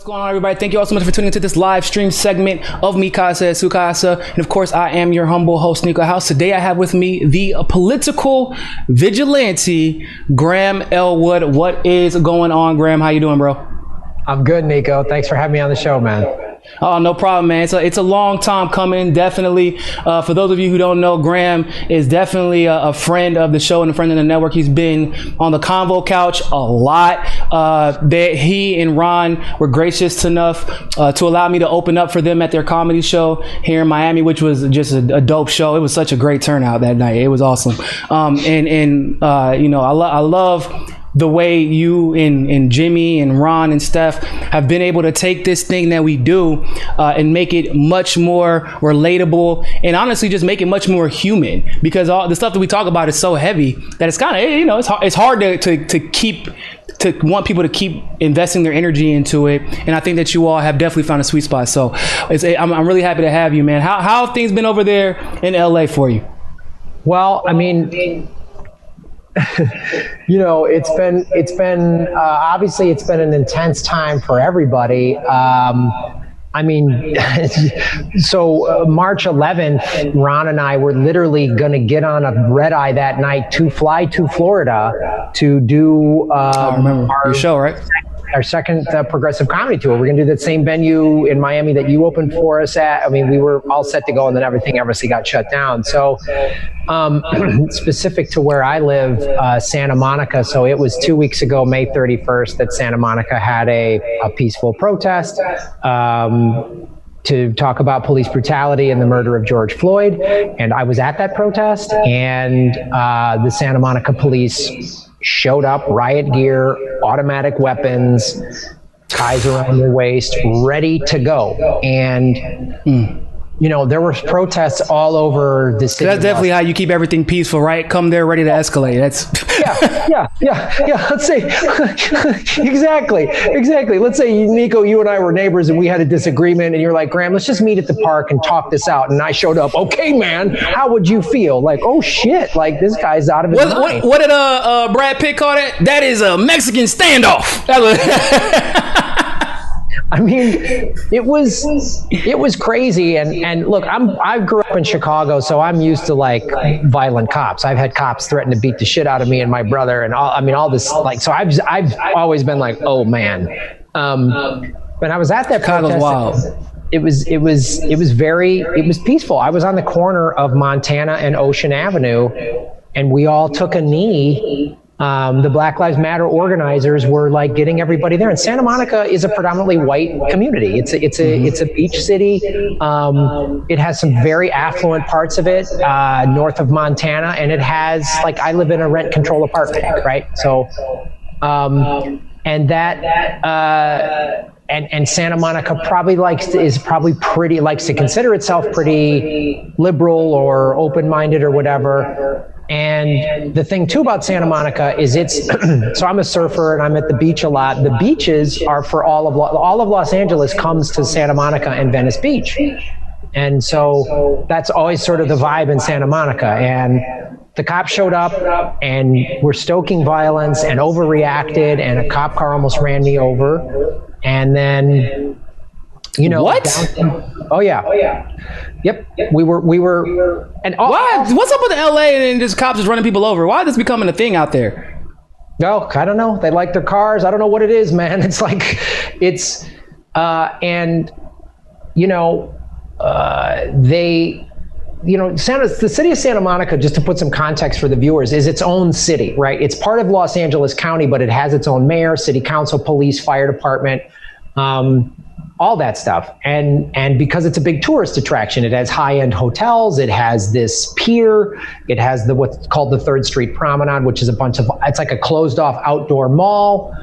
going on, everybody? Thank you all so much for tuning into this live stream segment of Mi Casa es Su Casa. And of course, I am your humble host, Niko House. Today I have with me the political vigilante, Graham Elwood. What is going on, Graham? How you doing, bro? I'm good, Niko. Thanks for having me on the show, man. Oh, no problem, man. It's a long time coming, definitely. For those of you who don't know, Graham is definitely a friend of the show and a friend of the network. He's been on the Convo Couch a lot. He and Ron were gracious enough to allow me to open up for them at their comedy show here in Miami, which was just a dope show. It was such a great turnout that night. It was awesome. I love the way you and Jimmy and Ron and Steph have been able to take this thing that we do and make it much more relatable and honestly just make it much more human, because all the stuff that we talk about is so heavy that it's kind of, it's hard to want people to keep investing their energy into it. And I think that you all have definitely found a sweet spot. So I'm really happy to have you, man. How have things been over there in LA for you? Well, I mean, it's been obviously it's been an intense time for everybody. So March 11th, Ron and I were literally going to get on a red eye that night to fly to Florida to do I remember your show, right? Our second progressive comedy tour. We're going to do that same venue in Miami that you opened for us at. I mean, we were all set to go, and then everything obviously got shut down. So specific to where I live, Santa Monica. So it was 2 weeks ago, May 31st, that Santa Monica had a peaceful protest to talk about police brutality and the murder of George Floyd. And I was at that protest, and the Santa Monica police showed up, riot gear, automatic weapons, ties around their waist, ready to go. And there were protests all over the city. That's definitely how you keep everything peaceful, right? Come there ready to escalate. That's yeah. Let's say exactly. Let's say, Niko, you and I were neighbors and we had a disagreement, and you're like, Graham, let's just meet at the park and talk this out. And I showed up. Okay, man, how would you feel? Like, oh shit, like this guy's out of his mind. What did Brad Pitt call that? That is a Mexican standoff. I mean, it was crazy. And look, I grew up in Chicago, so I'm used to like violent cops. I've had cops threaten to beat the shit out of me and my brother, and all this, like, so I've always been like, oh man. When I was at that protest, wild. It was peaceful. I was on the corner of Montana and Ocean Avenue, and we all took a knee. The Black Lives Matter organizers were like getting everybody there. And Santa Monica is a predominantly white community. It's a beach city. It has some very affluent parts of it, north of Montana. And it has, like, I live in a rent control apartment, right? So, and Santa Monica likes to consider itself pretty liberal or open-minded or whatever. And the thing too about Santa Monica is so I'm a surfer and I'm at the beach a lot. The beaches are for all of Los Angeles comes to Santa Monica and Venice Beach. And so that's always sort of the vibe in Santa Monica. And the cops showed up and were stoking violence and overreacted, and a cop car almost ran me over. And then, what? Oh yeah. Yep. We were. And what? What's up with LA and just cops just running people over? Why is this becoming a thing out there? No, I don't know. They like their cars. I don't know what it is, man. It's like, the city of Santa Monica, just to put some context for the viewers, is its own city, right? It's part of Los Angeles County, but it has its own mayor, city council, police, fire department, all that stuff. And because it's a big tourist attraction, it has high-end hotels, it has this pier, it has what's called the 3rd Street Promenade, which is it's like a closed off outdoor mall.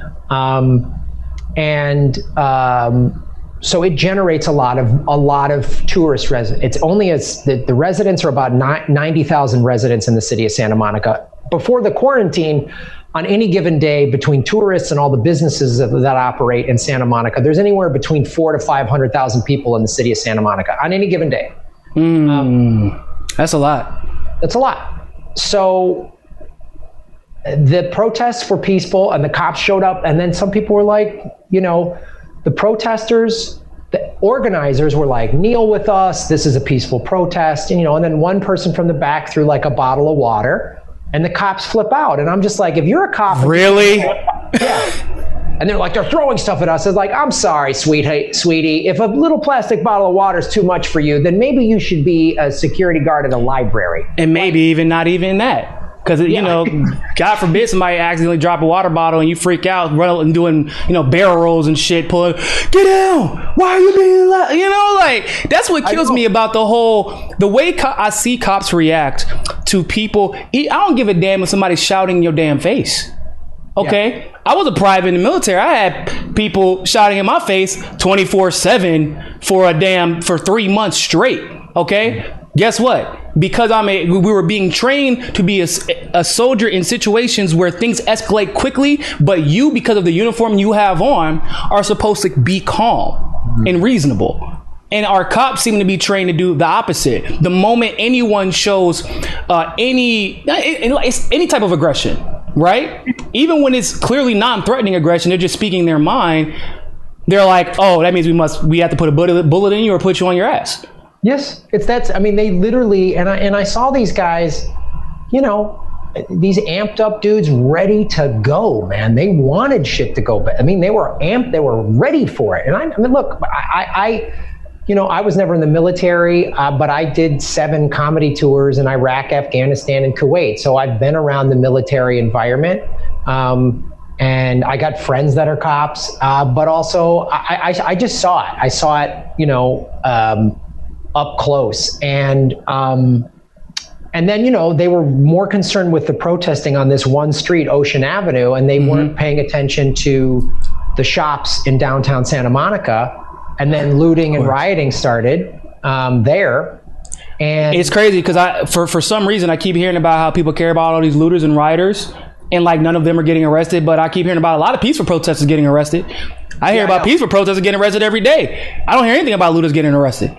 So it generates a lot of tourist residents. It's only the residents are about 90,000 residents in the city of Santa Monica. Before the quarantine, on any given day, between tourists and all the businesses that operate in Santa Monica, there's anywhere between 400,000 to 500,000 people in the city of Santa Monica on any given day. That's a lot. That's a lot. So the protests were peaceful, and the cops showed up, and then some people were like, the protesters, the organizers were like, kneel with us, this is a peaceful protest, and, and then one person from the back threw like a bottle of water, and the cops flip out. And I'm just like, if you're a cop... Really? Yeah. And they're like, they're throwing stuff at us. It's like, I'm sorry, sweetie. If a little plastic bottle of water is too much for you, then maybe you should be a security guard at a library. And maybe even not even that. Because, God forbid somebody accidentally drop a water bottle and you freak out, run and doing, barrel rolls and shit, pulling, get down. Why are you being loud? That's what kills me about the way I see cops react to people. I don't give a damn if somebody's shouting in your damn face. Okay. Yeah. I was a private in the military. I had people shouting in my face 24/7 for 3 months straight. Okay. Guess what? Because we were being trained to be a soldier in situations where things escalate quickly, but you, because of the uniform you have on, are supposed to be calm and reasonable. And our cops seem to be trained to do the opposite. The moment anyone shows any type of aggression, right? Even when it's clearly non-threatening aggression, they're just speaking their mind. They're like, oh, that means we have to put a bullet in you or put you on your ass. Yes, they literally, and I saw these guys, these amped up dudes ready to go, man. They wanted shit to go back. They were amped, they were ready for it. And look, I was never in the military, but I did 7 comedy tours in Iraq, Afghanistan, and Kuwait. So I've been around the military environment. And I got friends that are cops, but also I just saw it. I saw it, up close. And then, they were more concerned with the protesting on this one street, Ocean Avenue, and they weren't paying attention to the shops in downtown Santa Monica. And then looting and rioting started there. And it's crazy because for some reason, I keep hearing about how people care about all these looters and rioters, and none of them are getting arrested. But I keep hearing about a lot of peaceful protesters getting arrested. I hear about peaceful protesters getting arrested every day. I don't hear anything about looters getting arrested.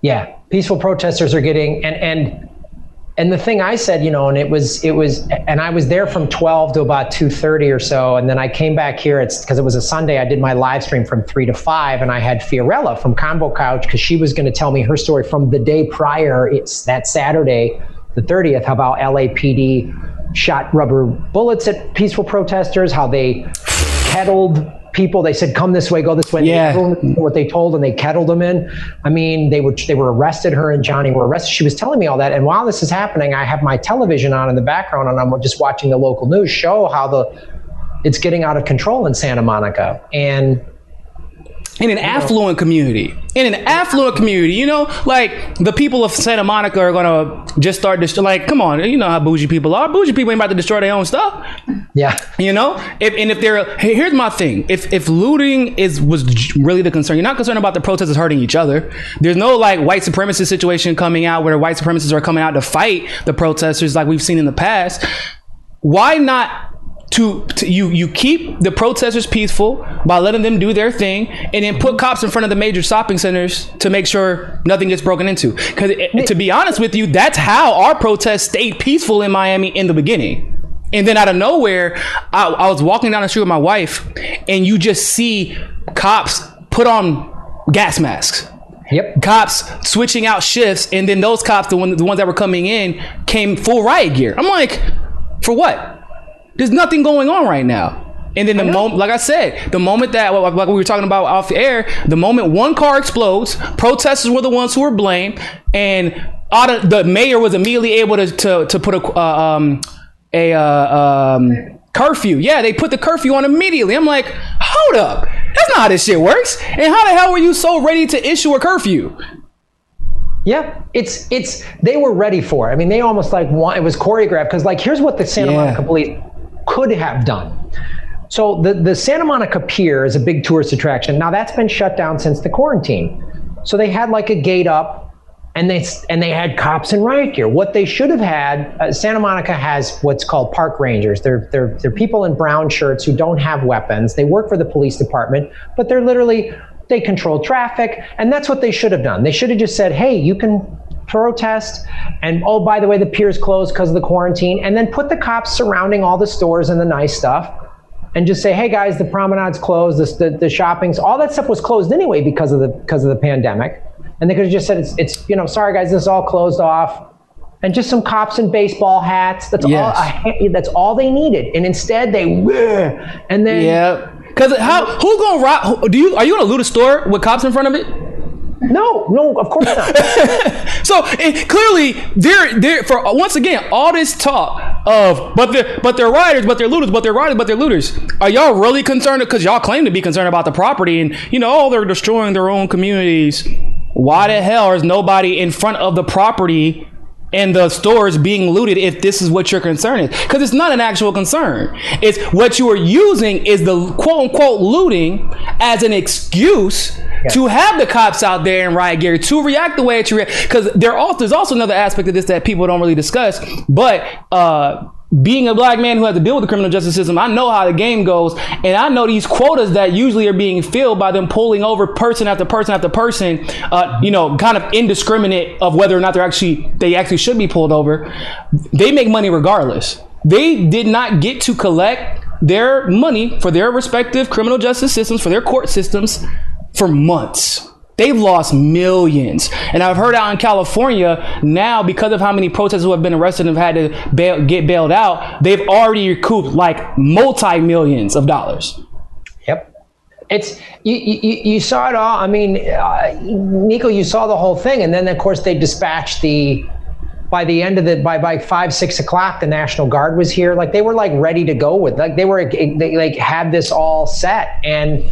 Yeah, peaceful protesters are getting, and the thing I said, and it was, and I was there from 12 to about 2:30 or so, and then I came back here. It's because it was a Sunday. I did my live stream from 3 to 5, and I had Fiorella from Combo Couch because she was going to tell me her story from the day prior. It's that Saturday, the 30th, about LAPD shot rubber bullets at peaceful protesters, how they kettled people. They said, come this way, go this way. Yeah. Everyone knew what they told, and they kettled them in. They were arrested. Her and Johnny were arrested. She was telling me all that. And while this is happening, I have my television on in the background, and I'm just watching the local news show how it's getting out of control in Santa Monica. And in an affluent community, the people of Santa Monica are going to just start come on, how bougie people are. Bougie people ain't about to destroy their own stuff. Yeah. Here's my thing. If looting was really the concern, you're not concerned about the protesters hurting each other. There's no white supremacist situation coming out where white supremacists are coming out to fight the protesters like we've seen in the past. Why not? You keep the protesters peaceful by letting them do their thing, and then put cops in front of the major shopping centers to make sure nothing gets broken into. Because to be honest with you, that's how our protests stayed peaceful in Miami in the beginning. And then out of nowhere, I was walking down the street with my wife, and you just see cops put on gas masks. Yep. Cops switching out shifts, and then those cops, the ones that were coming in, came full riot gear. I'm like, for what? There's nothing going on right now. And then the moment, like I said, the moment that, like we were talking about off the air, the moment one car explodes, protesters were the ones who were blamed, and the mayor was immediately able to put a curfew. Yeah, they put the curfew on immediately. I'm like, hold up, that's not how this shit works. And how the hell were you so ready to issue a curfew? Yeah, they were ready for it. They almost it was choreographed, because here's what the Santa Monica police could have done. So the Santa Monica Pier is a big tourist attraction. Now that's been shut down since the quarantine. So they had a gate up, and they had cops in riot gear. What they should have had, Santa Monica has what's called park rangers. They're people in brown shirts who don't have weapons. They work for the police department, but they control traffic, and that's what they should have done. They should have just said, hey, you can protest, and oh, by the way, the pier's closed because of the quarantine, and then put the cops surrounding all the stores and the nice stuff, and just say, hey guys, the promenade's closed, the shopping's, all that stuff was closed anyway because of the pandemic. And they could have just said, it's sorry guys, this is all closed off. And just some cops in baseball hats. That's all they needed. And instead they, and then. Yeah. Because who's going to rob? Are you going to loot a store with cops in front of it? No, of course not. So clearly, they're for once again all this talk of but they're rioters, but they're looters, but they're rioters, but they're looters. Are y'all really concerned? Because y'all claim to be concerned about the property, and they're destroying their own communities. Why the hell is nobody in front of the property and the stores being looted if this is what your concern is? Because it's not an actual concern. It's what you are using is the quote unquote looting as an excuse to have the cops out there in riot gear to react the way that you react. Because there's also another aspect of this that people don't really discuss. But being a black man who has to deal with the criminal justice system, I know how the game goes, and I know these quotas that usually are being filled by them pulling over person after person after person, kind of indiscriminate of whether or not they actually should be pulled over. They make money regardless. They did not get to collect their money for their respective criminal justice systems, for their court systems, for months. They've lost millions. And I've heard out in California now, because of how many protesters who have been arrested and have had to get bailed out, they've already recouped like multi-millions of dollars. Yep. It's you saw it all. I mean, Niko, you saw the whole thing. And then, of course, they dispatched by 5, 6 o'clock, the National Guard was here. Like, they were like ready to go with, like, they had this all set. And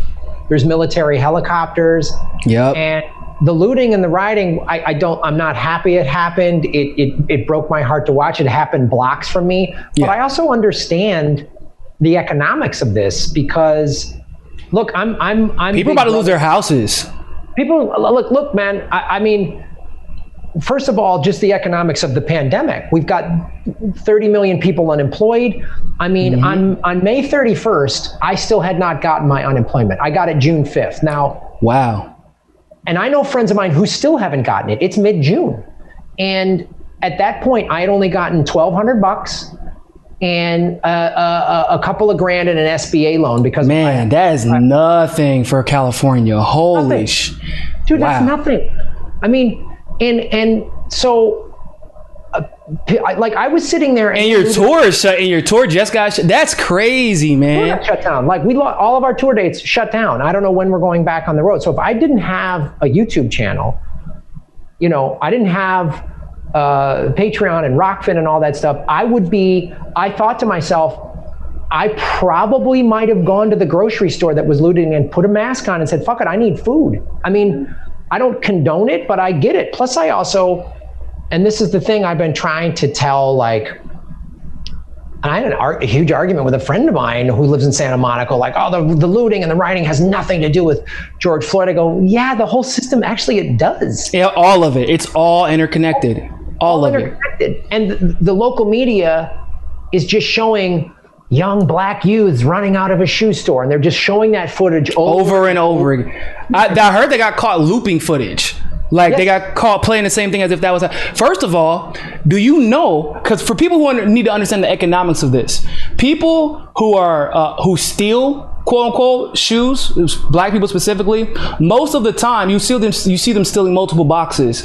there's military helicopters. Yep. And the looting and the rioting, I'm not happy it happened. It broke my heart to watch. It happened blocks from me. But I also understand the economics of this, because look, I'm people about to lose their houses. People look, man, I mean, first of all, just the economics of the pandemic. We've got 30 million people unemployed. I mean, on May 31st, I still had not gotten my unemployment. I got it June 5th. Now, wow. And I know friends of mine who still haven't gotten it. It's mid-June. And at that point, I had only gotten $1,200 and a couple of grand in an SBA loan, because that is nothing for California. Holy dude, that's nothing. I mean, and so I was sitting there, and your tour just got shut. That's crazy, man. Got shut down. Like, we lost all of our tour dates, shut down. I don't know when we're going back on the road. So if I didn't have a YouTube channel, I didn't have Patreon and Rockfin and all that stuff, I thought to myself, I probably might have gone to the grocery store that was looting and put a mask on and said, fuck it, I need food. I mean, I don't condone it, but I get it. Plus, I also, and this is the thing I've been trying to tell, like, I had a huge argument with a friend of mine who lives in Santa Monica, like, oh, the looting and the rioting has nothing to do with George Floyd. I go, yeah, the whole system, actually, it does. Yeah, all of it. It's all interconnected. All of interconnected. It. And the local media is just showing young black youths running out of a shoe store, and they're just showing that footage over and over again. I heard they got caught looping footage. Like, they got caught playing the same thing as if that was... First of all, do you know... Because for people who need to understand the economics of this, people who steal, quote unquote, shoes, black people specifically, most of the time you see them stealing multiple boxes.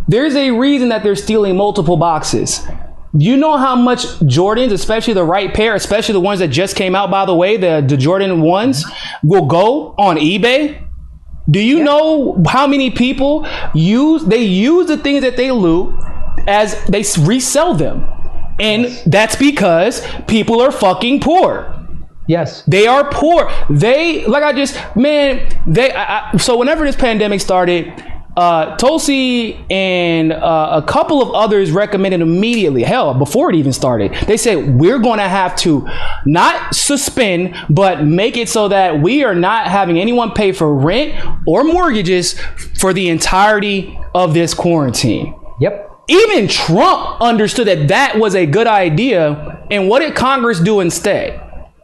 There's a reason that they're stealing multiple boxes. You know how much Jordans, especially the right pair, especially the ones that just came out, by the way, the Jordan ones, will go on eBay? Do you know how many people use the things that they loot as they resell them? And that's because people are fucking poor. Yes. They are poor. So whenever this pandemic started, Tulsi and a couple of others recommended immediately, hell, before it even started, they said, we're going to have to not suspend, but make it so that we are not having anyone pay for rent or mortgages for the entirety of this quarantine. Yep. Even Trump understood that that was a good idea. And what did Congress do instead?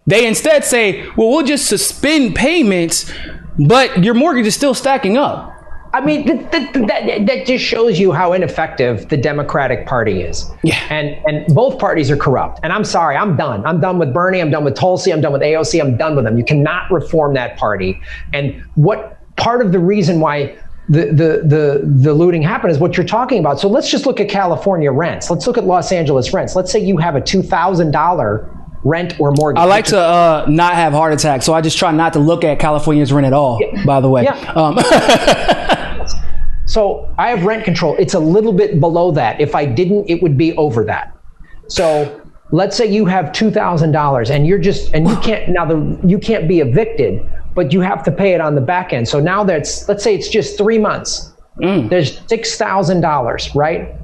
They instead say, well, we'll just suspend payments, but your mortgage is still stacking up. I mean, that just shows you how ineffective the Democratic Party is. Yeah. And both parties are corrupt. And I'm sorry, I'm done. I'm done with Bernie. I'm done with Tulsi. I'm done with AOC. I'm done with them. You cannot reform that party. And what part of the reason why the looting happened is what you're talking about. So let's just look at California rents. Let's look at Los Angeles rents. Let's say you have a $2,000 rent or mortgage. I like to not have heart attacks, so I just try not to look at California's rent at all, by the way. Yeah. So I have rent control. It's a little bit below that. If I didn't, it would be over that. So let's say you have $2,000 and you can't be evicted, but you have to pay it on the back end. So now let's say it's just 3 months. There's $6,000, right?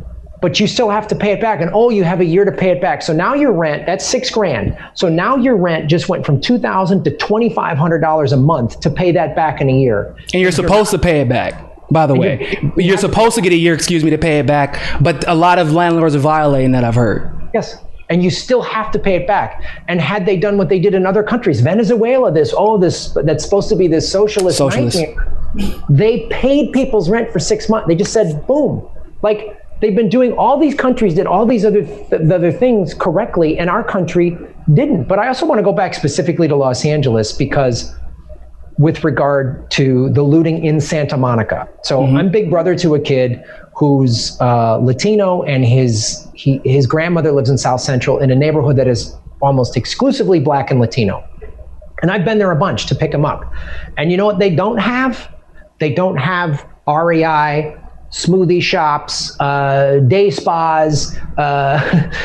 But you still have to pay it back. And you have a year to pay it back. So now your rent, that's $6,000. So now your rent just went from $2,000 to $2,500 a month to pay that back in a year. And you're supposed to pay it back, by the way. You're supposed to get a year, to pay it back. But a lot of landlords are violating that, I've heard. Yes. And you still have to pay it back. And had they done what they did in other countries, Venezuela, that's supposed to be this socialist nightmare, they paid people's rent for 6 months. They just said, boom. Like, they've been doing, all these countries did all these other things correctly, and our country didn't. But I also want to go back specifically to Los Angeles, because with regard to the looting in Santa Monica. So I'm big brother to a kid who's Latino, and his grandmother lives in South Central in a neighborhood that is almost exclusively Black and Latino. And I've been there a bunch to pick him up. And you know what they don't have? They don't have REI, smoothie shops, day spas.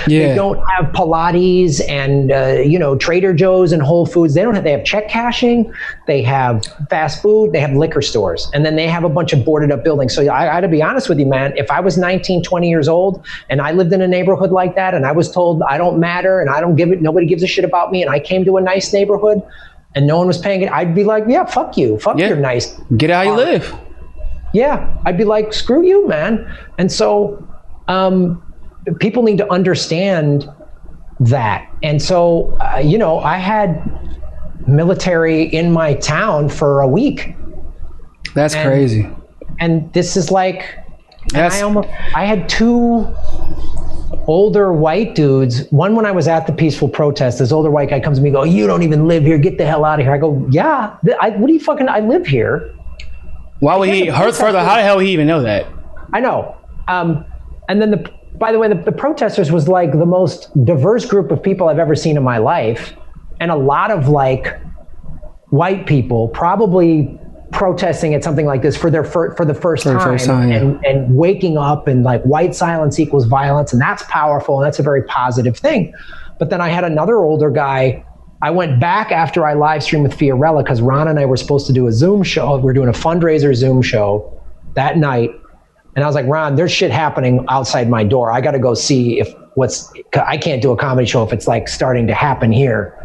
They don't have Pilates and Trader Joe's and Whole Foods. They have check cashing. They have fast food. They have liquor stores, and then they have a bunch of boarded up buildings. So I got to be honest with you, man. If I was 19, 20 years old and I lived in a neighborhood like that, and I was told I don't matter and nobody gives a shit about me, and I came to a nice neighborhood and no one was paying it, I'd be like, yeah, fuck you. Fuck your nice. Get how you live. Yeah, I'd be like, screw you, man. And so people need to understand that. And so, I had military in my town for a week. That's crazy. And this is like, I had 2 older white dudes. One, when I was at the peaceful protest, this older white guy comes to me and goes, you don't even live here. Get the hell out of here. I go, yeah, I live here. Why would he hurt further? How the hell would he even know that? I know. And then by the way, the protesters was like the most diverse group of people I've ever seen in my life. And a lot of like white people probably protesting at something like this for the first time, and waking up, and like white silence equals violence. And that's powerful. And that's a very positive thing. But then I had another older guy. I went back after I live streamed with Fiorella, because Ron and I were supposed to do a Zoom show. We're doing a fundraiser Zoom show that night. And I was like, Ron, there's shit happening outside my door. I got to go see I can't do a comedy show if it's like starting to happen here.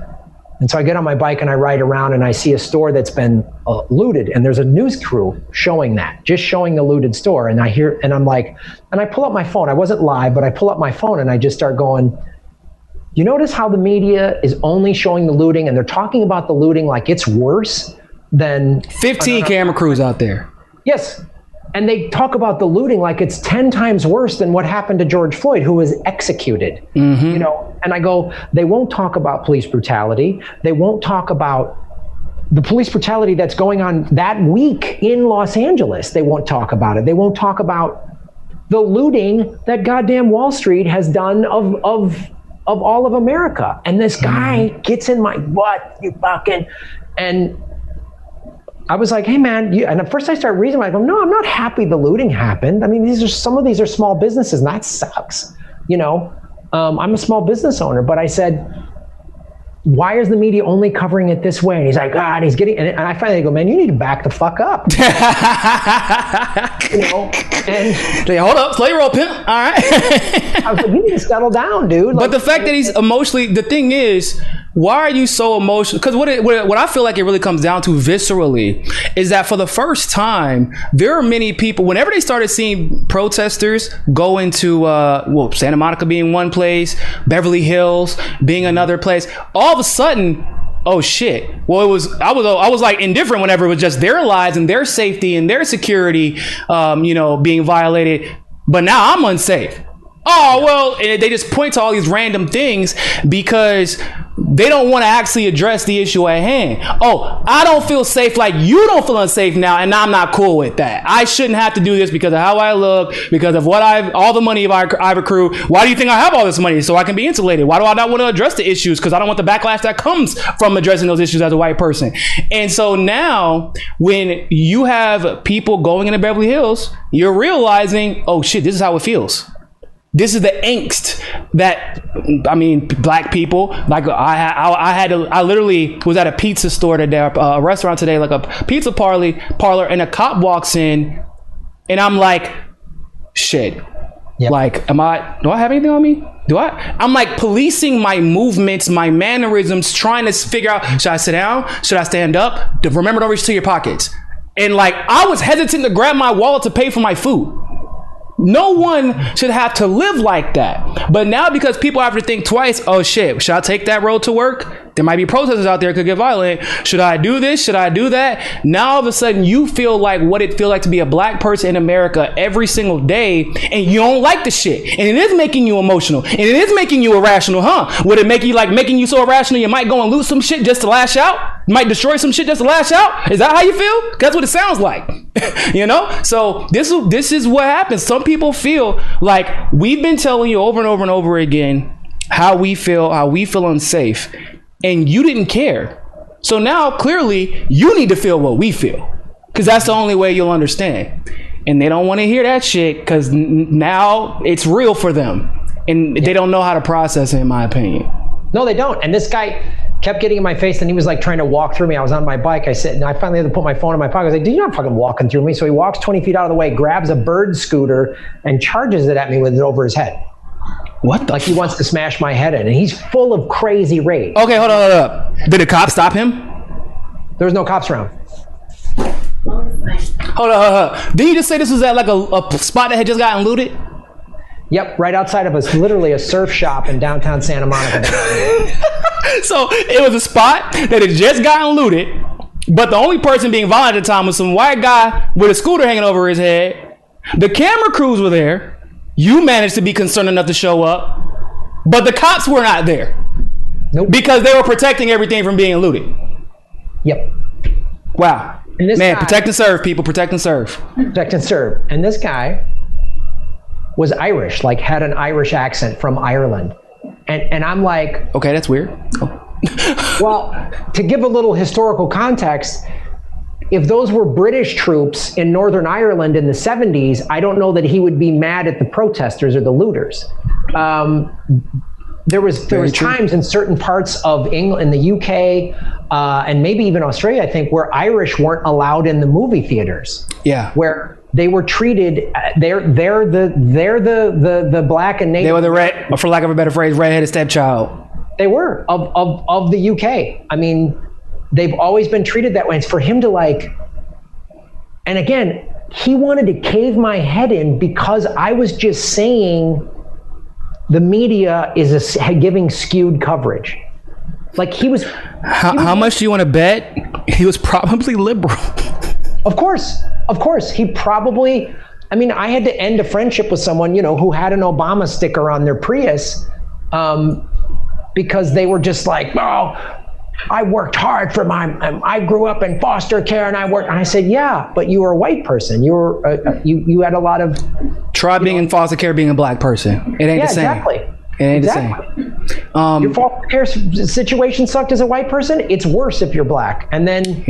And so I get on my bike and I ride around, and I see a store that's been looted. And there's a news crew showing the looted store. And I'm like, and I pull up my phone. I wasn't live, but I pull up my phone and I just start going, you notice how the media is only showing the looting, and they're talking about the looting like it's worse than 15 camera crews out there. Yes. And they talk about the looting like it's 10 times worse than what happened to George Floyd, who was executed. And I go, they won't talk about police brutality. They won't talk about the police brutality that's going on that week in Los Angeles. They won't talk about it. They won't talk about the looting that goddamn Wall Street has done of all of America. And this guy gets in my butt, and I was like, hey man, and at first I start reasoning, I go, no, I'm not happy the looting happened. I mean, some of these are small businesses, and that sucks. I'm a small business owner, but I said, why is the media only covering it this way? And he's like, and he's getting, and I finally go, man, you need to back the fuck up. And hold up, slow your roll, pimp. All right. I was like, you need to settle down, dude. But the fact that he's emotionally, the thing is, why are you so emotional? Because what I feel like it really comes down to viscerally is that for the first time, there are many people, whenever they started seeing protesters go into, Santa Monica being one place, Beverly Hills being another place, all of a sudden, oh shit. Well, I was like indifferent whenever it was just their lives and their safety and their security, being violated. But now I'm unsafe. Oh, well, they just point to all these random things because they don't want to actually address the issue at hand. Oh, I don't feel safe like you don't feel unsafe now, and I'm not cool with that. I shouldn't have to do this because of how I look, because of what all the money I've accrued. Why do you think I have all this money? So I can be insulated. Why do I not want to address the issues? Because I don't want the backlash that comes from addressing those issues as a white person. And so now when you have people going into Beverly Hills, you're realizing, oh shit, this is how it feels. This is the angst that, black people, like I literally was at a pizza store today, a restaurant today, like a pizza parlor, and a cop walks in and I'm like, shit, yep. Like, do I have anything on me? I'm like policing my movements, my mannerisms, trying to figure out, should I sit down? Should I stand up? Remember to reach to your pockets. And like, I was hesitant to grab my wallet to pay for my food. No one should have to live like that. But now because people have to think twice, oh shit, should I take that road to work? There might be protesters out there that could get violent. Should I do this? Should I do that? Now all of a sudden you feel like what it feels like to be a black person in America every single day, and you don't like the shit. And it is making you emotional. And it is making you irrational, huh? Would it make you making you so irrational you might go and lose some shit just to lash out? You might destroy some shit just to lash out? Is that how you feel? That's what it sounds like. So this is what happens. Some people feel like we've been telling you over and over and over again how we feel unsafe, and you didn't care. So now clearly you need to feel what we feel, because that's the only way you'll understand. And they don't want to hear that shit because now it's real for them, and they don't know how to process it, in my opinion. No, they don't. And this guy kept getting in my face, and he was like trying to walk through me. I was on my bike. I said, and I finally had to put my phone in my pocket. I was like, dude, you're not fucking walking through me. So he walks 20 feet out of the way, grabs a bird scooter, and charges it at me with it over his head. What the Like he wants to smash my head in, and he's full of crazy rage. Okay, hold up. Did the cop stop him? There was no cops around. Hold up. Did you just say this was at like a spot that had just gotten looted? Yep, right outside of us, literally a surf shop in downtown Santa Monica. So it was a spot that had just gotten looted, but the only person being violent at the time was some white guy with a scooter hanging over his head. The camera crews were there. You managed to be concerned enough to show up, but the cops were not there. Nope. Because they were protecting everything from being looted. Yep. Wow. Man, protect and serve, people. Protect and serve. Protect and serve. And this guy was Irish, like had an Irish accent from Ireland. And I'm like... Okay, that's weird. Well, to give a little historical context, if those were British troops in Northern Ireland in the 70s, I don't know that he would be mad at the protesters or the looters. There was times in certain parts of England, in the UK, and maybe even Australia, I think, where Irish weren't allowed in the movie theaters. Yeah. Where they were treated, they're the black and native. They were the red, for lack of a better phrase, redheaded stepchild. They were of the UK. I mean, they've always been treated that way. It's for him to like, and again, he wanted to cave my head in because I was just saying the media is giving skewed coverage. Like he was. How much do you want to bet? He was probably liberal. Of course. He probably, I mean, I had to end a friendship with someone, who had an Obama sticker on their Prius, because they were just like, oh, I worked hard for I grew up in foster care and I said, yeah, but you were a white person. You were, you had a lot of. Try being in foster care, being a black person. It ain't the same. Exactly. It ain't the same. Your foster care situation sucked as a white person. It's worse if you're black. And then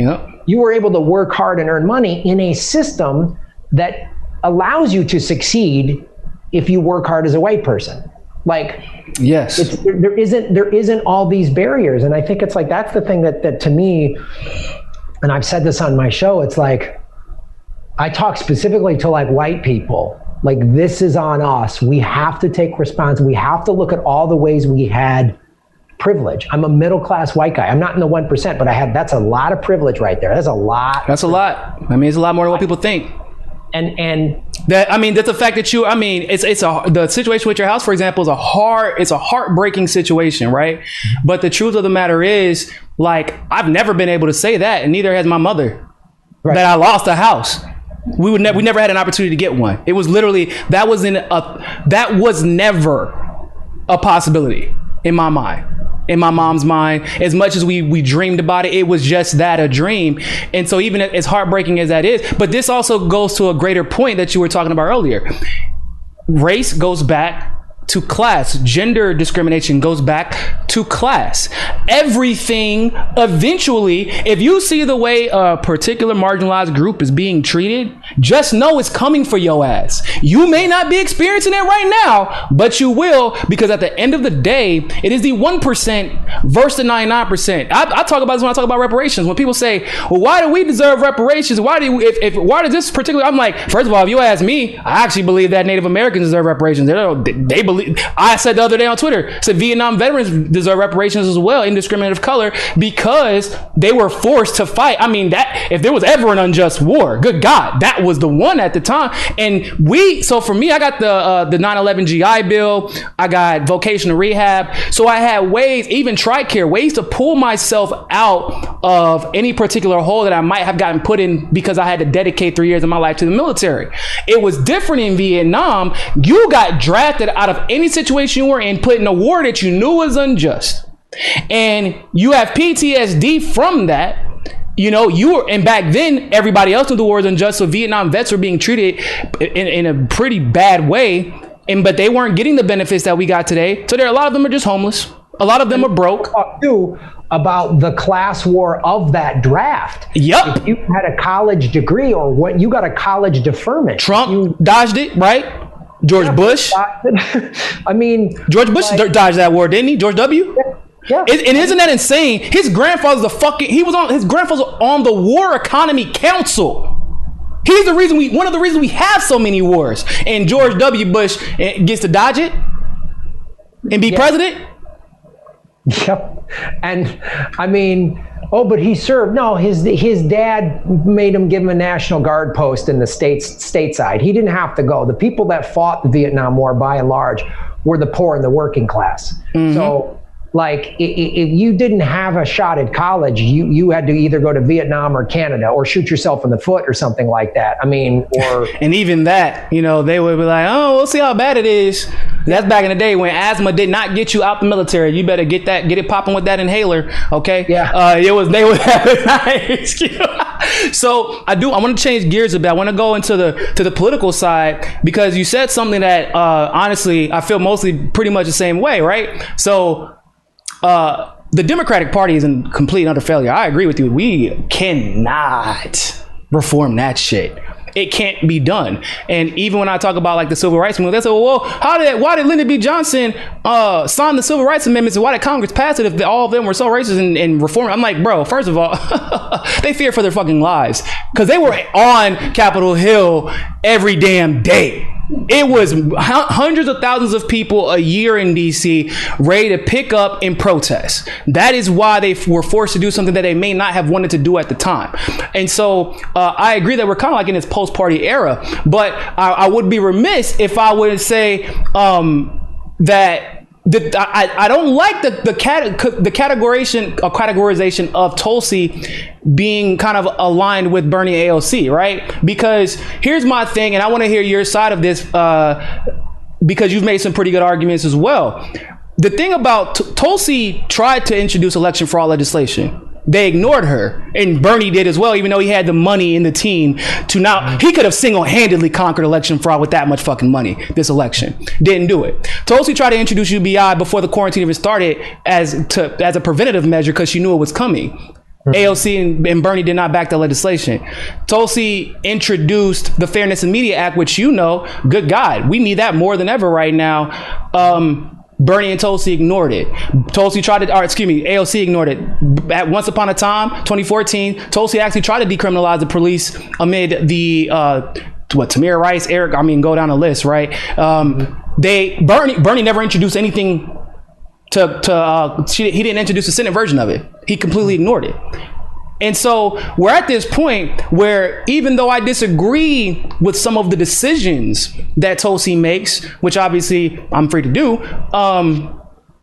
you were able to work hard and earn money in a system that allows you to succeed if you work hard as a white person. Like, yes, there isn't all these barriers. And I think it's like, that's the thing that to me, and I've said this on my show, it's like, I talk specifically to like white people, like this is on us. We have to take responsibility. We have to look at all the ways we had privilege. I'm a middle-class white guy. I'm not in the 1%, but that's a lot of privilege right there. That's a lot. I mean, it's a lot more than what people think. And that, I mean, that's the fact that you, I mean, the situation with your house, for example, it's a heartbreaking situation, right? But the truth of the matter is, like, I've never been able to say that, and neither has my mother, that I lost a house. We never had an opportunity to get one. It was literally, that was never a possibility in my mind. In my mom's mind, as much as we dreamed about it, it was just that, a dream. And so even as heartbreaking as that is, but this also goes to a greater point that you were talking about earlier. Race goes back to class. Gender discrimination goes back to class. Everything eventually, if you see the way a particular marginalized group is being treated, just know it's coming for your ass. You may not be experiencing it right now, but you will, because at the end of the day, it is the 1% versus the 99%. I talk about this when I talk about reparations. When people say, well, why do we deserve reparations? Why does this particular, I'm like, first of all, if you ask me, I actually believe that Native Americans deserve reparations. They believe, I said the other day on Twitter, I said Vietnam veterans deserve reparations as well, indiscriminate of color, because they were forced to fight. I mean, that if there was ever an unjust war, good God, that was the one at the time. And so for me, I got the 9/11 GI Bill, I got vocational rehab. So I had ways, even TRICARE, ways to pull myself out of any particular hole that I might have gotten put in because I had to dedicate 3 years of my life to the military. It was different in Vietnam. You got drafted out of any situation you were in, put in a war that you knew was unjust. And you have PTSD from that. You know, and back then, everybody else knew the war was unjust. So Vietnam vets were being treated in a pretty bad way. But they weren't getting the benefits that we got today. So a lot of them are just homeless. A lot of them are broke. Too, about the class war of that draft. Yep. If you had a college degree or what, you got a college deferment. Trump dodged it, right? George Bush. I mean, George Bush dodged that war, didn't he? George W. Yeah. And isn't that insane? His grandfather's his grandfather's on the War Economy Council. He's one of the reasons we have so many wars. And George W. Bush gets to dodge it and be president. Yep. And I mean, but he served. No, his dad made him give him a National Guard post in the stateside. He didn't have to go. The people that fought the Vietnam War, by and large, were the poor and the working class. Mm-hmm. So, like, if you didn't have a shot at college, you had to either go to Vietnam or Canada or shoot yourself in the foot or something like that. I mean, or and even that, you know, they would be like, oh, we'll see how bad it is. That's back in the day when asthma did not get you out the military. You better get it popping with that inhaler, okay? Yeah. They would have a nice. So I want to change gears a bit. I want to go into the political side, because you said something that honestly I feel mostly pretty much the same way, right? So the Democratic Party is in complete and utter failure. I agree with you. We cannot reform that shit. It can't be done. And even when I talk about like the civil rights movement, they say, well, why did Lyndon B. Johnson sign the civil rights amendments, and why did Congress pass it if all of them were so racist and reform? I'm like, bro, first of all, they fear for their fucking lives, because they were on Capitol Hill every damn day. It was hundreds of thousands of people a year in DC ready to pick up and protest. That is why they were forced to do something that they may not have wanted to do at the time. And so I agree that we're kind of like in this post-party era, but I would be remiss if I would say that I don't like the categorization of Tulsi being kind of aligned with Bernie AOC, right? Because here's my thing, and I want to hear your side of this, because you've made some pretty good arguments as well. The thing about Tulsi tried to introduce election fraud legislation. They ignored her, and Bernie did as well, even though he had the money in the team to he could have single-handedly conquered election fraud with that much fucking money this election. Didn't do it. Tulsi tried to introduce UBI before the quarantine even started as a preventative measure, because she knew it was coming. Mm-hmm. AOC and Bernie did not back the legislation. Tulsi introduced the Fairness in Media Act, which, you know, good God, we need that more than ever right now. Bernie and Tulsi ignored it. AOC ignored it. Once upon a time, 2014, Tulsi actually tried to decriminalize the police amid the Tamir Rice, go down the list, right? Bernie never introduced anything he didn't introduce the Senate version of it. He completely ignored it. And so we're at this point where even though I disagree with some of the decisions that Tulsi makes, which obviously I'm free to do,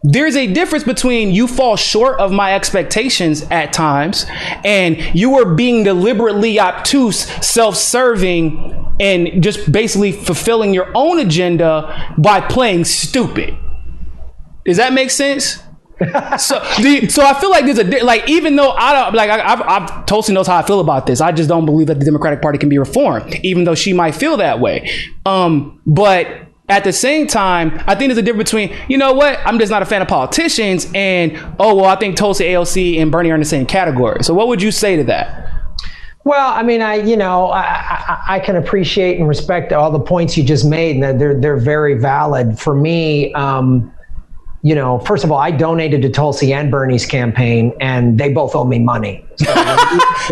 there's a difference between you fall short of my expectations at times and you are being deliberately obtuse, self-serving, and just basically fulfilling your own agenda by playing stupid. Does that make sense? So I feel like there's even though I've Tulsi knows how I feel about this. I just don't believe that the Democratic Party can be reformed, even though she might feel that way. But at the same time, I think there's a difference between, you know what, I'm just not a fan of politicians, and I think Tulsi, AOC, and Bernie are in the same category. So what would you say to that? Well, I mean, I can appreciate and respect all the points you just made, and they're very valid. For me, first of all, I donated to Tulsi and Bernie's campaign, and they both owe me money. So,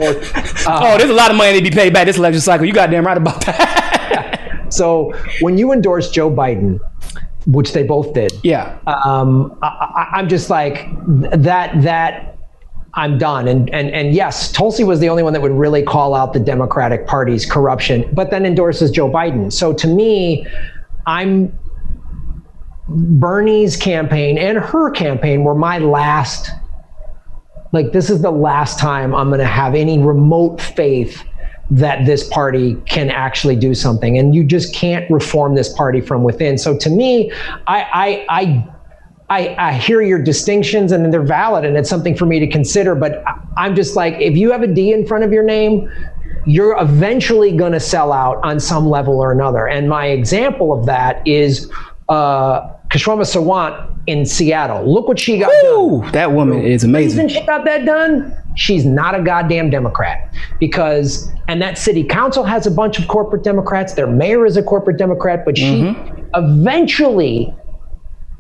there's a lot of money to be paid back this election cycle. You goddamn right about that. So when you endorse Joe Biden, which they both did, I'm just like that. I'm done. And yes, Tulsi was the only one that would really call out the Democratic Party's corruption, but then endorses Joe Biden. So to me, Bernie's campaign and her campaign were my last, this is the last time I'm going to have any remote faith that this party can actually do something. And you just can't reform this party from within. So to me, I hear your distinctions and they're valid and it's something for me to consider, but I'm just like, if you have a D in front of your name, you're eventually going to sell out on some level or another. And my example of that is Kshama Sawant in Seattle. Look what she got done. That woman is amazing. The reason she got that done, she's not a goddamn Democrat. And that city council has a bunch of corporate Democrats. Their mayor is a corporate Democrat, but she eventually,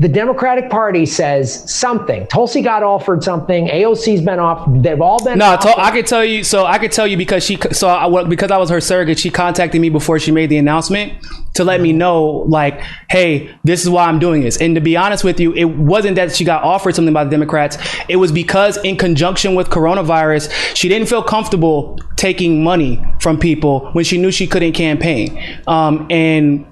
the Democratic Party says something. Tulsi got offered something. AOC's been off. They've all been. No, I could tell you. So I could tell you because because I was her surrogate. She contacted me before she made the announcement to let me know, hey, this is why I'm doing this. And to be honest with you, it wasn't that she got offered something by the Democrats. It was because in conjunction with coronavirus, she didn't feel comfortable taking money from people when she knew she couldn't campaign. And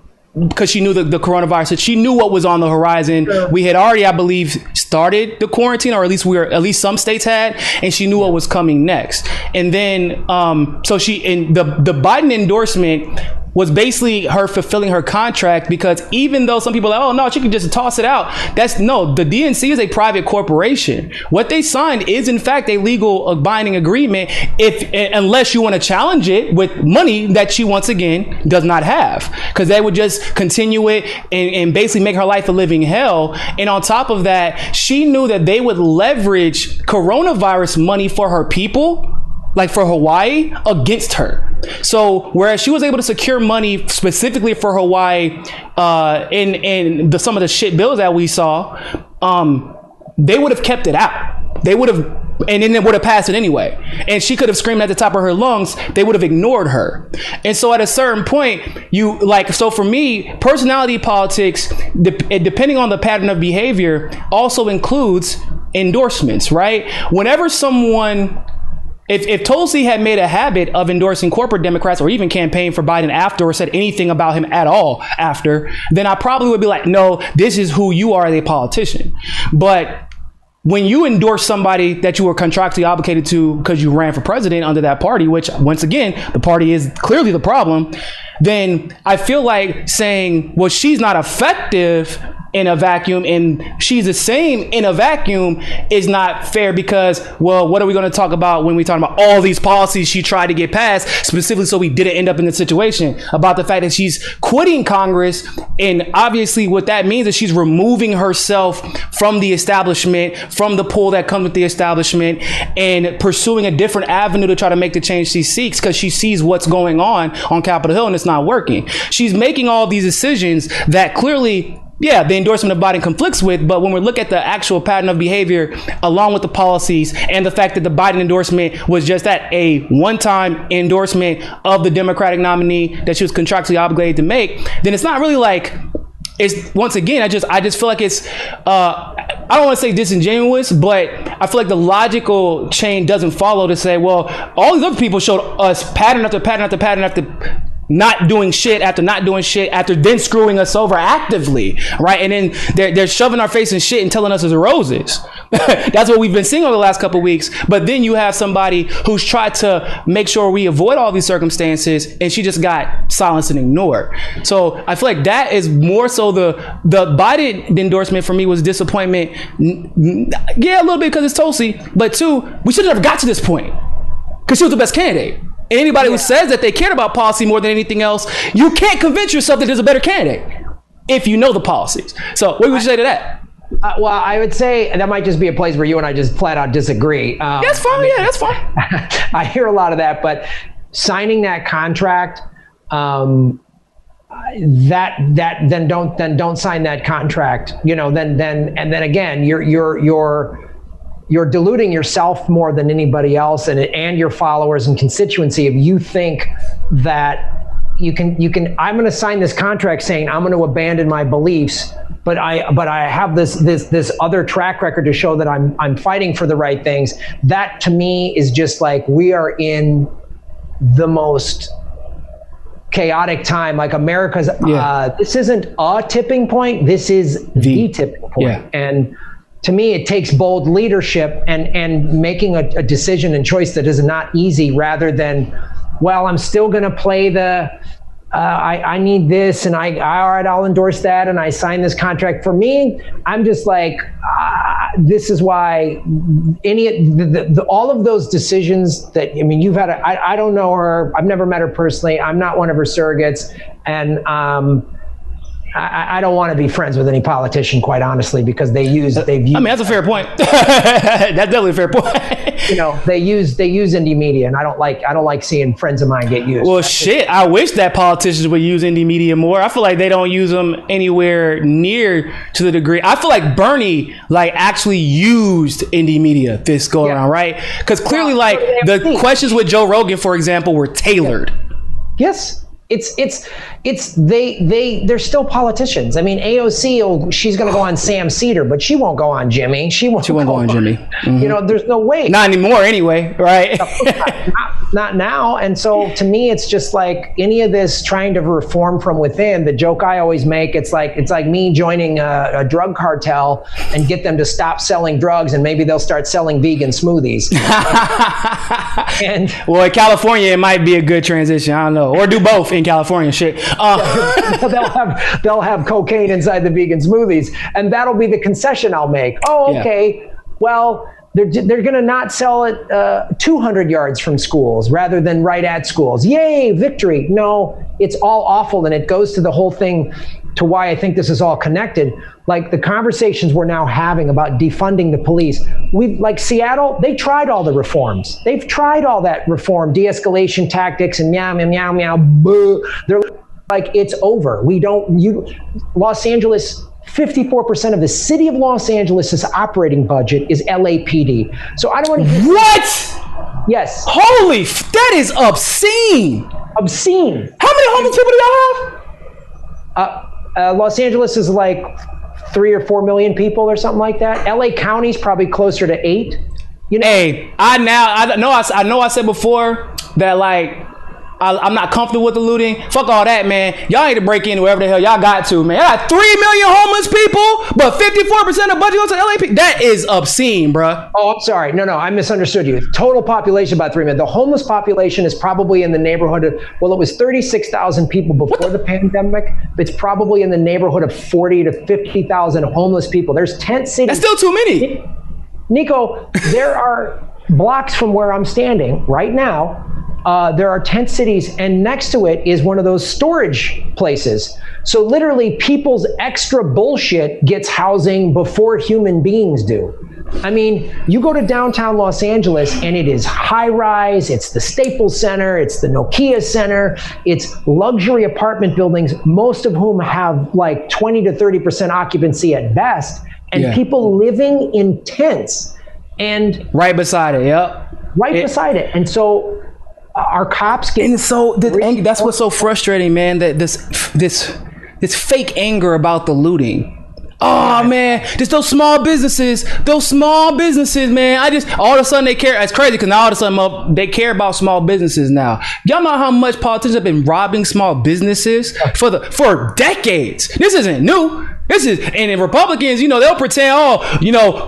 because she knew the coronavirus, she knew what was on the horizon. Sure. We had already, I believe, started the quarantine, or at least some states had, and she knew what was coming next. And then, so the Biden endorsement was basically her fulfilling her contract, because even though some people are like, oh no, she can just toss it out. The DNC is a private corporation. What they signed is in fact a legal binding agreement, unless you want to challenge it with money that she once again does not have, because they would just continue it and basically make her life a living hell. And on top of that, she knew that they would leverage coronavirus money for her people, like for Hawaii, against her. So whereas she was able to secure money specifically for Hawaii in some of the shit bills that we saw, they would have kept it out. They would have, and then it would have passed it anyway. And she could have screamed at the top of her lungs. They would have ignored her. And so at a certain point, so for me, personality politics, depending on the pattern of behavior, also includes endorsements, right? Whenever someone... If Tulsi had made a habit of endorsing corporate Democrats or even campaigned for Biden after, or said anything about him at all after, then I probably would be like, no, this is who you are as a politician. But when you endorse somebody that you were contractually obligated to because you ran for president under that party, which once again, the party is clearly the problem, then I feel like saying, well, she's not effective in a vacuum and she's the same in a vacuum is not fair, because, well, what are we going to talk about when we talk about all these policies she tried to get passed, specifically so we didn't end up in this situation, about the fact that she's quitting Congress, and obviously what that means is she's removing herself from the establishment, from the pull that comes with the establishment, and pursuing a different avenue to try to make the change she seeks, because she sees what's going on Capitol Hill and it's not working. She's making all these decisions that clearly, yeah, the endorsement of Biden conflicts with, but when we look at the actual pattern of behavior along with the policies and the fact that the Biden endorsement was just a one-time endorsement of the Democratic nominee that she was contractually obligated to make, then it's not really like it's once again, I just feel like it's I don't want to say disingenuous, but I feel like the logical chain doesn't follow to say, well, all these other people showed us pattern after pattern after pattern after not doing shit after then screwing us over actively, right? And then they're shoving our face in shit and telling us it's roses. That's what we've been seeing over the last couple of weeks. But then you have somebody who's tried to make sure we avoid all these circumstances, and she just got silenced and ignored. So I feel like that is more so the Biden endorsement for me was disappointment. Yeah, a little bit because it's Tulsi, but two, we should have never got to this point because she was the best candidate. And anybody who says that they cared about policy more than anything else, you can't convince yourself that there's a better candidate if you know the policies. So what would you say to that? Well, I would say that might just be a place where you and I just flat out disagree. That's fine. That's fine. I hear a lot of that, but signing that contract, then don't sign that contract. You know, then again, you're deluding yourself more than anybody else and your followers and constituency if you think that you can I'm going to sign this contract saying I'm going to abandon my beliefs, but I have this other track record to show that I'm fighting for the right things. That to me is just like we are in the most chaotic time. Like America's this isn't a tipping point, this is the tipping point. Yeah. And to me, it takes bold leadership and making a decision and choice that is not easy rather than, well, I'm still going to play the, I need this and all right, I'll endorse that and I sign this contract. For me, I'm just like, this is why all of those decisions that, I mean, you've had, I don't know her, I've never met her personally, I'm not one of her surrogates, and I don't want to be friends with any politician, quite honestly, because they've used. I mean, that's a fair point. That's definitely a fair point. You know, they use indie media, and I don't like seeing friends of mine get used. Well, shit, I wish that politicians would use indie media more. I feel like they don't use them anywhere near to the degree. I feel like Bernie actually used indie media this go around, right? Because clearly, the questions with Joe Rogan, for example, were tailored. Yes. They're still politicians. I mean, AOC, she's going to go on Sam Cedar, but she won't go on Jimmy. She won't go on Jimmy. Mm-hmm. You know, there's no way. Not anymore anyway, right? not now. And so to me, it's just like any of this trying to reform from within. The joke I always make, it's like me joining a drug cartel and get them to stop selling drugs, and maybe they'll start selling vegan smoothies. Well, in California, it might be a good transition. I don't know. Or do both in California, shit. They'll have cocaine inside the vegan smoothies, and that'll be the concession I'll make. Oh, okay. Yeah. Well, they're going to not sell it 200 yards from schools rather than right at schools. Yay, victory. No, it's all awful, and it goes to the whole thing to why I think this is all connected. Like the conversations we're now having about defunding the police. Like Seattle, they tried all the reforms. They've tried all that reform, de-escalation tactics and meow, meow, meow, meow, boo. They're like, it's over. Los Angeles, 54% of the city of Los Angeles' operating budget is LAPD. So I don't want to hear. What? Yes. Holy, that is obscene. Obscene. How many homeless people do y'all have? Los Angeles is like 3 or 4 million people or something like that. LA County's probably closer to 8. You know? Hey, I know I said before that I'm not comfortable with the looting. Fuck all that, man. Y'all need to break in wherever the hell y'all got to, man. I got 3 million homeless people, but 54% of budget goes to LAP. That is obscene, bruh. Oh, I'm sorry. No, I misunderstood you. Total population about 3 million. The homeless population is probably in the neighborhood of, well, it was 36,000 people before the pandemic. It's probably in the neighborhood of 40 to 50,000 homeless people. There's tent cities. That's still too many. Nico, there are blocks from where I'm standing right now. There are tent cities, and next to it is one of those storage places. So literally people's extra bullshit gets housing before human beings do. I mean, you go to downtown Los Angeles and it is high rise, it's the Staples Center, it's the Nokia Center, it's luxury apartment buildings, most of whom have like 20 to 30% occupancy at best, and people living in tents. And right beside it, beside it. And so our cops get, and so that's what's so frustrating, man, that this this fake anger about the looting. Oh man, just those small businesses, man. All of a sudden they care. It's crazy because now all of a sudden they care about small businesses now. Y'all know how much politicians have been robbing small businesses for decades. This isn't new. And Republicans, they'll pretend,